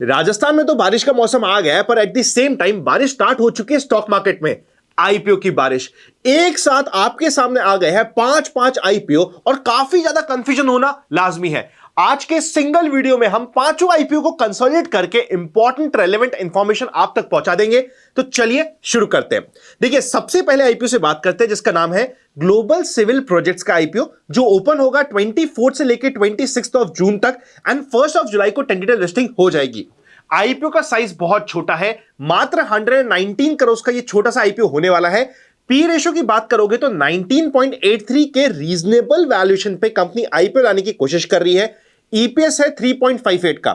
राजस्थान में तो बारिश का मौसम आ गया है, पर एट द सेम टाइम बारिश स्टार्ट हो चुकी है स्टॉक मार्केट में। आईपीओ की बारिश एक साथ आपके सामने आ गए हैं, पांच पांच आईपीओ, और काफी ज्यादा कंफ्यूजन होना लाजमी है। आज के सिंगल वीडियो में हम पांचों आईपीओ को कंसोलिडेट करके इंपॉर्टेंट रेलेवेंट इंफॉर्मेशन आप तक पहुंचा देंगे। तो चलिए शुरू करते हैं। देखिए, सबसे पहले आईपीओ से बात करते हैं जिसका नाम है ग्लोबल सिविल प्रोजेक्ट्स का आईपीओ, जो ओपन होगा 24 से लेकर 26 ऑफ जून तक एंड 1 जुलाई को टेंटेटिव लिस्टिंग हो जाएगी। आईपीओ का साइज बहुत छोटा है, मात्र 119 करोड़ का ये छोटा सा आईपीओ होने वाला है। पी रेशो की बात करोगे तो 19.83 के रीजनेबल वैल्यूएशन पे कंपनी आईपीओ लाने की कोशिश कर रही है। ईपीएस है 3.58 का,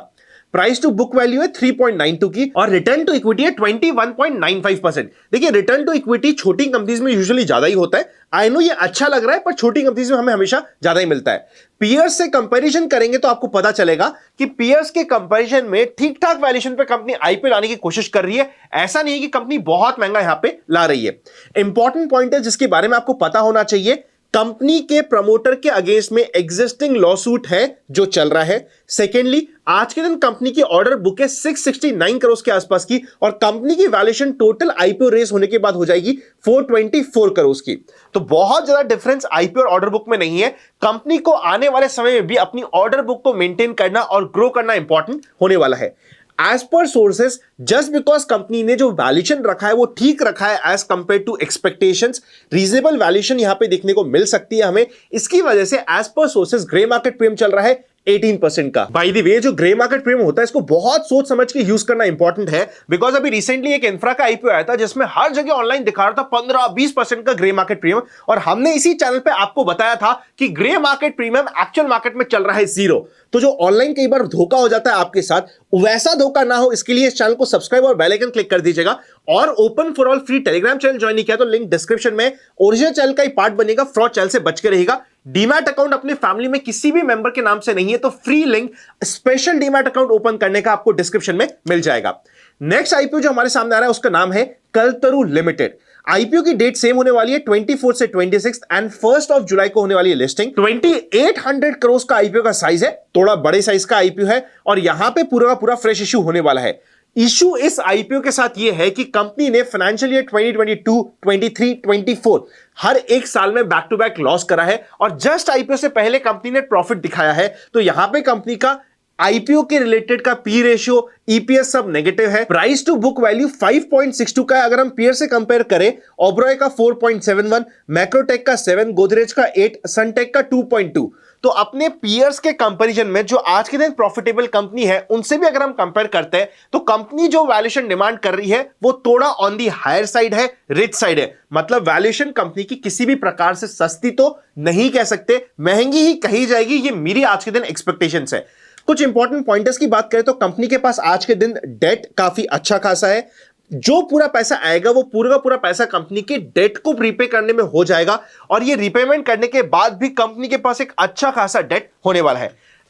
प्राइस टू बुक वैल्यू है 3.92 की, और रिटर्न टू इक्विटी है 21.95%। देखिए, रिटर्न टू इक्विटी छोटी कंपनीज में यूजुअली ज्यादा ही होता है। आई नो ये अच्छा लग रहा है, पर छोटी कंपनीज में हमें हमेशा ज्यादा ही मिलता है। पीयर्स से कंपैरिजन करेंगे तो आपको पता चलेगा कि पीयर्स के कंपैरिजन में ठीक ठाक वैल्यूएशन पे कंपनी आईपीओ लाने की कोशिश कर रही है। ऐसा नहीं है कि कंपनी बहुत महंगा यहां पे ला रही है। इंपॉर्टेंट पॉइंट है जिसके बारे में आपको पता होना चाहिए, कंपनी के प्रमोटर के अगेंस्ट में एग्जिस्टिंग लॉसूट है जो चल रहा है। सेकेंडली, आज के दिन कंपनी की ऑर्डर बुक है 669 करोड़ के आसपास की, और कंपनी की वैल्यूएशन टोटल आईपीओ रेस होने के बाद हो जाएगी 424 करोड़ की। तो बहुत ज्यादा डिफरेंस आईपीओ और ऑर्डर बुक में नहीं है। कंपनी को आने वाले समय में भी अपनी ऑर्डर बुक को मेंटेन करना और ग्रो करना इंपॉर्टेंट होने वाला है। As per sources, just because company ने जो वैल्यूएशन रखा है वो ठीक रखा है as compare to expectations, reasonable valuation यहां पे देखने को मिल सकती है हमें। इसकी वजह से as per sources grey market premium चल रहा है 18% का। बाय द वे, जो ग्रे मार्केट प्रीमियम होता है इसको बहुत सोच समझ के यूज करना इंपॉर्टेंट है, बिकॉज अभी रिसेंटली एक इंफ्रा का आईपीओ आया था जिसमें हर जगह ऑनलाइन दिखा रहा था 15-20% का ग्रे मार्केट प्रीमियम, और हमने इसी चैनल पे आपको बताया था कि grey market premium actual market में चल रहा है 0। तो जो ऑनलाइन कई बार धोखा हो जाता है आपके साथ, वैसा धोखा ना हो इसके लिए इस चैनल को सब्सक्राइब और बेल आइकन क्लिक कर दीजिएगा। और open for all free Telegram channel join नहीं किया तो लिंक डिस्क्रिप्शन में, ओरिजिनल चैनल का ही पार्ट बनेगा, फ्रॉड चैनल से बच के रहेगा। डीमैट अकाउंट अपने फैमिली में किसी भी मेंबर के नाम से नहीं है तो free link special demat account open करने का आपको डिस्क्रिप्शन में मिल जाएगा। नेक्स्ट आईपीओ जो हमारे सामने आ रहा है उसका नाम है कलतरु लिमिटेड। आईपीओ की डेट सेम होने वाली है 24 से 26 एंड 1 जुलाई को होने वाली है लिस्टिंग। 2800 करोड़ का आईपीओ का साइज है, थोड़ा बड़े साइज का आईपीओ है, और यहां पे पूरा का पूरा फ्रेश इश्यू होने वाला है। इशू इस आईपीओ के साथ यह है कि कंपनी ने फाइनेंशियल ईयर 2022, 23, 24 हर एक साल में बैक टू बैक लॉस करा है, और जस्ट आईपीओ से पहले कंपनी ने प्रॉफिट दिखाया है। तो यहां पे कंपनी का आईपीओ के रिलेटेड का पी रेशियो, ईपीएस सब नेगेटिव है। प्राइस टू बुक वैल्यू 5.62 का है। अगर हम पीयर से कंपेयर करें, ओबरॉय का 4.71, मैक्रोटेक का 7, गोदरेज का 8, सनटेक का 2.2। तो अपने पीयर्स के कंपैरिजन में जो आज के दिन प्रॉफिटेबल कंपनी है उनसे भी अगर हम कंपेयर करते हैं तो कंपनी जो वैल्यूएशन डिमांड कर रही है वो थोड़ा ऑन दी हायर साइड है, रिच साइड है। मतलब वैल्यूएशन कंपनी की किसी भी प्रकार से सस्ती तो नहीं कह सकते, महंगी ही कही जाएगी, ये मेरी आज के दिन एक्सपेक्टेशंस है। कुछ इंपॉर्टेंट पॉइंटर्स की बात करें तो कंपनी के पास आज के दिन डेट काफी अच्छा खासा है। जो पूरा पैसा आएगा वो पूरा का पूरा पैसा कंपनी के डेट को प्रीपे करने में हो जाएगा, और ये रिपेमेंट करने के बाद भी कंपनी के पास एक अच्छा खासा डेट होने वाला है।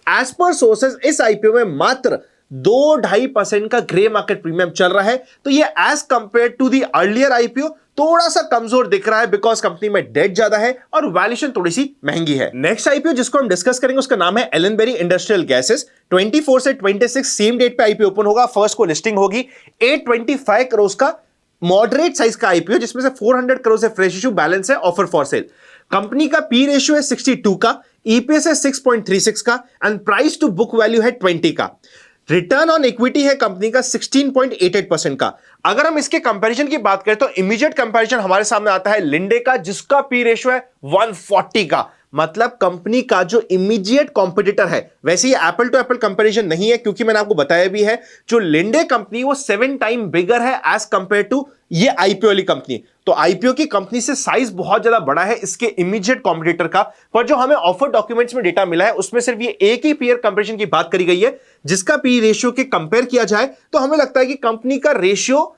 एज पर सोर्सेज इस आईपीओ में मात्र 2-2.5% का ग्रे मार्केट प्रीमियम चल रहा है। तो ये as compare to the earlier IPO थोड़ा सा कमजोर दिख रहा है, बिकॉज कंपनी में डेट ज्यादा है और वैल्यूएशन थोड़ी सी महंगी है। नेक्स्ट आईपीओ जिसको हम डिस्कस करेंगे उसका नाम है एलनबेरी इंडस्ट्रियल गैसेस। 24 से 26 सेम डेट पे आईपीओ ओपन होगा, 1 को लिस्टिंग होगी। 825 करोड़ का मॉडरेट साइज का आईपीओ, जिसमें से 400 करोड़ से फ्रेश इशू बैलेंस है ऑफर फॉर सेल। कंपनी का पी रेशियो है 62 का, ईपीएस है 6.36 का, and price to book value है 20 का। रिटर्न ऑन इक्विटी है कंपनी का 16.88% का। अगर हम इसके कंपैरिजन की बात करें तो इमीडिएट कंपैरिजन हमारे सामने आता है लिंडे का, जिसका पी रेशियो है 140 का। मतलब कंपनी का जो इमीडिएट कॉम्पिटिटर है, वैसे ये एप्पल टू एप्पल कंपैरिजन नहीं है, क्योंकि मैंने आपको बताया भी है जो लिंडे कंपनी वो 7 टाइम बिगर है एज कंपेयर टू ये आईपीओ वाली कंपनी। तो आईपीओ की कंपनी से साइज बहुत ज्यादा बड़ा है इसके इमीडिएट कॉम्पिटिटर का। पर जो हमें ऑफर डॉक्यूमेंट्स में डेटा मिला है उसमें सिर्फ ये एक ही पीयर कंपैरिजन की बात करी गई है, जिसका पी रेशियो के कंपेयर किया जाए तो हमें लगता है कि कंपनी का रेशियो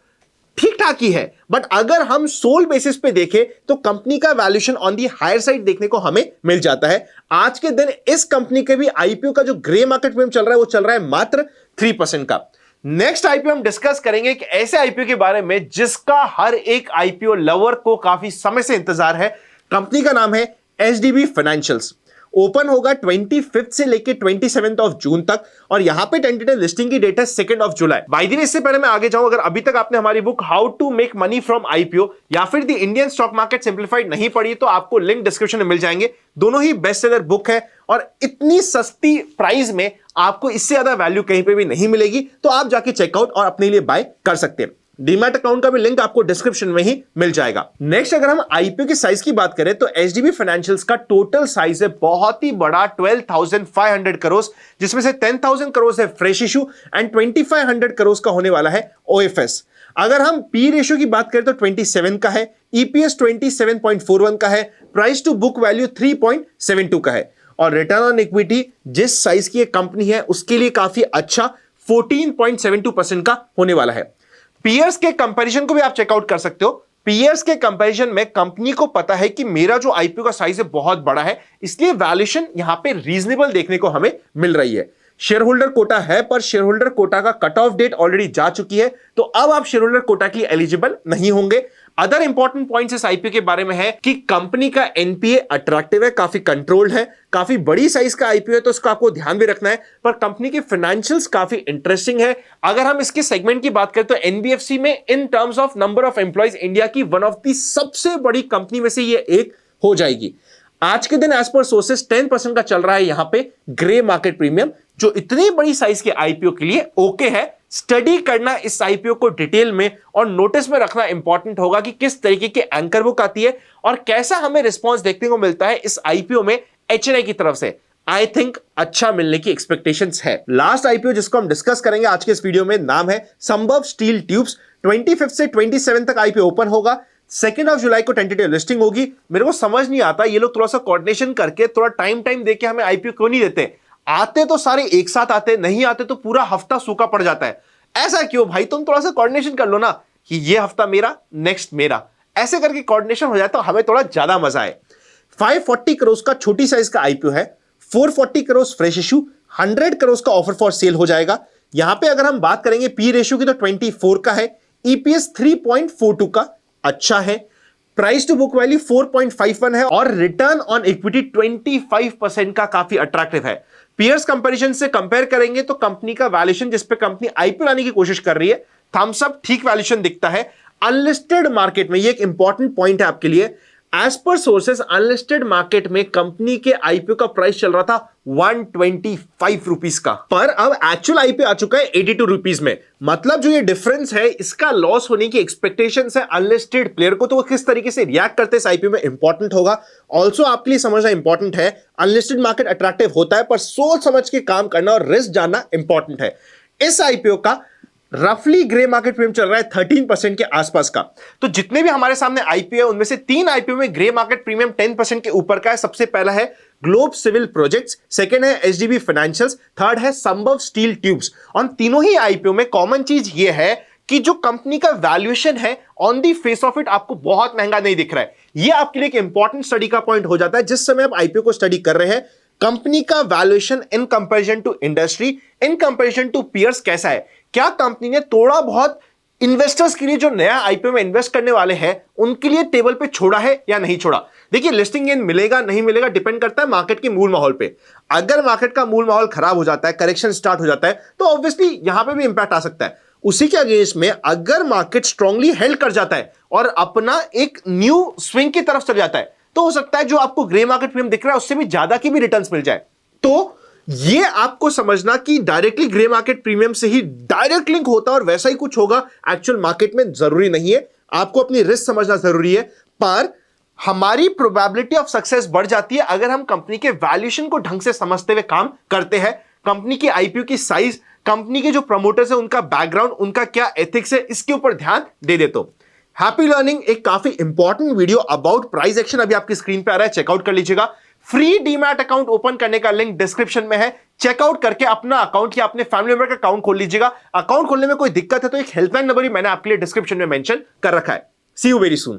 ठीक ठाक ही है। बट अगर हम सोल बेसिस पे देखें तो कंपनी का valuation on the higher side देखने को हमें मिल जाता है। आज के दिन इस कंपनी के भी आईपीओ का जो ग्रे मार्केट में चल रहा है वो चल रहा है मात्र 3% का। नेक्स्ट आईपीओ हम डिस्कस करेंगे एक ऐसे आईपीओ के बारे में जिसका हर एक आईपीओ लवर को काफी समय से इंतजार है। कंपनी का नाम है एचडीबी फाइनेंशियल्स। ओपन होगा 25 से लेके 27 ऑफ जून तक और यहां पे टेंटेटिव लिस्टिंग की डेट है 2 of July. By the way, इससे पहले मैं आगे जाऊं, अगर अभी तक आपने हमारी book how to make money from IPO या फिर the Indian stock market simplified नहीं पढ़ी तो आपको लिंक डिस्क्रिप्शन में मिल जाएंगे। दोनों ही बेस्ट सेलर बुक है और इतनी सस्ती प्राइस में आपको इससे ज्यादा वैल्यू कहीं पे भी नहीं मिलेगी, तो आप जाके चेकआउट और अपने लिए बाय कर सकते हैं। डीमैट अकाउंट का भी लिंक आपको डिस्क्रिप्शन में ही मिल जाएगा। नेक्स्ट, अगर हम आईपीओ की साइज की बात करें तो एचडीबी फाइनेंशियल्स का टोटल साइज है बहुत ही बड़ा 12,500 करोड़, जिसमें से 10,000 करोड़ है फ्रेश इशू एंड 2,500 करोड़ का होने वाला है ओएफएस। अगर हम पी रेशियो की बात करें तो 27 का है, ईपीएस 27.41 का है, प्राइस टू बुक वैल्यू 3.72 का है और रिटर्न ऑन इक्विटी जिस साइज की एक कंपनी है उसके लिए काफी अच्छा 14.72% का होने वाला है। पीयर्स के कंपैरिजन को भी आप चेकआउट कर सकते हो। पीयर्स के कंपैरिजन में कंपनी को पता है कि मेरा जो आईपीओ का साइज है बहुत बड़ा है, इसलिए वैल्यूएशन यहां पे रीजनेबल देखने को हमें मिल रही है। शेयर होल्डर कोटा है पर शेयर होल्डर कोटा का कट ऑफ डेट ऑलरेडी जा चुकी है, तो अब आप शेयर होल्डर कोटा के लिए एलिजिबल नहीं होंगे। अदर इंपॉर्टेंट पॉइंट्स इस आईपीओ के बारे में है कि कंपनी का एनपीए अट्रैक्टिव है, काफी कंट्रोल्ड है, काफी बड़ी साइज का आईपीओ है तो इसका आपको ध्यान भी रखना है, पर कंपनी के फाइनेंशियल्स काफी इंटरेस्टिंग है। अगर हम इसके सेगमेंट की बात करें तो एनबीएफसी में in terms of number of employees India की वन ऑफ दी सबसे बड़ी कंपनी में से ये एक हो जाएगी। आज के दिन एज पर सोर्सेस 10% का चल रहा है यहां पे ग्रे मार्केट प्रीमियम, जो इतनी बड़ी साइज के आईपीओ के लिए ओके है। स्टडी करना इस आईपीओ को डिटेल में और नोटिस में रखना इंपॉर्टेंट होगा कि किस तरीके की एंकर बुक आती है और कैसा हमें रिस्पॉन्स देखने को मिलता है इस आईपीओ में एचएनआई की तरफ से। आई थिंक अच्छा मिलने की एक्सपेक्टेशंस है। लास्ट आईपीओ जिसको हम डिस्कस करेंगे आज के इस वीडियो में नाम है संभव स्टील ट्यूब्स। 25 से 27 तक आईपीओ ओपन होगा, 2 ऑफ जुलाई को टेंटेटिव लिस्टिंग होगी। मेरे को समझ नहीं आता ये लोग थोड़ा सा कोऑर्डिनेशन करके थोड़ा टाइम देके हमें आईपीओ क्यों नहीं देते। आते तो सारे एक साथ आते, नहीं आते तो पूरा हफ्ता सूखा पड़ जाता है। ऐसा क्यों भाई, तुम थोड़ा सा कोऑर्डिनेशन कर लो ना कि ये हफ्ता मेरा नेक्स्ट मेरा, ऐसे करके कोऑर्डिनेशन हो जाए तो हमें थोड़ा ज्यादा मजा आए। 540 करोड़ का छोटी साइज का आईपीओ है, 440 करोड़ फ्रेश इशू, 100 करोड़ का ऑफर फॉर सेल हो जाएगा। यहां पे अगर हम बात करेंगे पी रेशियो की तो 24 का है, ईपीएस 3.42 का अच्छा है, प्राइस टू बुक वैल्यू 4.51 है और रिटर्न ऑन इक्विटी 25% का काफी अट्रैक्टिव है। पीयर्स कंपैरिजन से कंपेयर करेंगे तो कंपनी का वैल्यूएशन जिस पे कंपनी आईपीओ लाने की कोशिश कर रही है, थम्स अप ठीक वैल्यूएशन दिखता है। अनलिस्टेड मार्केट में ये एक इंपॉर्टेंट पॉइंट है आपके लिए, as per sources unlisted market में कंपनी के आईपीओ का प्राइस चल रहा था 125 रुपीस का, पर अब एक्चुअल आईपीओ आ चुका है 82 रुपीस में। मतलब जो ये डिफरेंस है इसका लॉस होने की एक्सपेक्टेशंस है अनलिस्टेड प्लेयर को, तो वो किस तरीके से रिएक्ट करते हैं इस आईपीओ में इंपॉर्टेंट होगा। ऑल्सो आपके लिए समझना इंपॉर्टेंट है, अनलिस्टेड मार्केट अट्रैक्टिव होता है पर सोच समझ के काम करना और रिस्क जानना इंपॉर्टेंट है। इस आईपीओ का रफली ग्रे मार्केट प्रीमियम चल रहा है 13% के आसपास का। तो जितने भी हमारे सामने आईपीओ है उनमें से 3 आईपीओ में ग्रे मार्केट प्रीमियम 10% के ऊपर का है। सबसे पहला है ग्लोब सिविल प्रोजेक्ट्स, सेकंड है एचडीबी फाइनेंशियल्स, थर्ड है संभव स्टील ट्यूब्स। और तीनों ही आईपीओ में कॉमन चीज ये है कि जो कंपनी का वैल्यूएशन है on the face of it आपको बहुत महंगा नहीं दिख रहा है। यह आपके लिए एक इंपॉर्टेंट स्टडी का पॉइंट हो जाता है जिस समय आप आईपीओ को स्टडी कर रहे हैं। कंपनी का valuation in comparison to industry, in comparison to peers कैसा है, क्या कंपनी ने थोड़ा बहुत इन्वेस्टर्स के लिए जो नया आईपीओ में इन्वेस्ट करने वाले हैं उनके लिए टेबल पे छोड़ा है या नहीं छोड़ा। देखिए लिस्टिंग गेन मिलेगा नहीं मिलेगा डिपेंड करता है मार्केट के मूल माहौल पे। अगर मार्केट का मूल माहौल खराब हो जाता है, करेक्शन स्टार्ट हो जाता है, तो ऑब्वियसली यहां पे भी इंपैक्ट आ सकता है। उसी के अगेंस्ट में अगर मार्केट स्ट्रांगली हेल्ड कर जाता है और अपना एक न्यू स्विंग की तरफ चल जाता है, तो हो सकता है जो आपको ग्रे मार्केट प्रीमियम दिख रहा है उससे भी ज्यादा की भी रिटर्न्स मिल जाए। तो ये आपको समझना कि डायरेक्टली ग्रे मार्केट प्रीमियम से ही डायरेक्ट लिंक होता है और वैसा ही कुछ होगा एक्चुअल मार्केट में, जरूरी नहीं है। आपको अपनी रिस्क समझना जरूरी है, पर हमारी प्रोबेबिलिटी ऑफ सक्सेस बढ़ जाती है अगर हम कंपनी के वैल्यूएशन को ढंग से समझते हुए काम करते हैं। कंपनी की आईपीओ की साइज, कंपनी के जो प्रमोटर्स है उनका बैकग्राउंड, उनका क्या एथिक्स है, इसके ऊपर ध्यान दे दे। तो हैप्पी लर्निंग एक काफी important video about price action अभी आपकी स्क्रीन पे आ रहा है, चेकआउट कर लीजिएगा। फ्री डीमैट अकाउंट ओपन करने का लिंक डिस्क्रिप्शन में है, चेकआउट करके अपना अकाउंट या अपने फैमिली मेंबर का अकाउंट खोल लीजिएगा। अकाउंट खोलने में कोई दिक्कत है तो एक हेल्पलाइन नंबर भी मैंने आपके लिए डिस्क्रिप्शन में मेंशन कर रखा है। सी यू वेरी सून।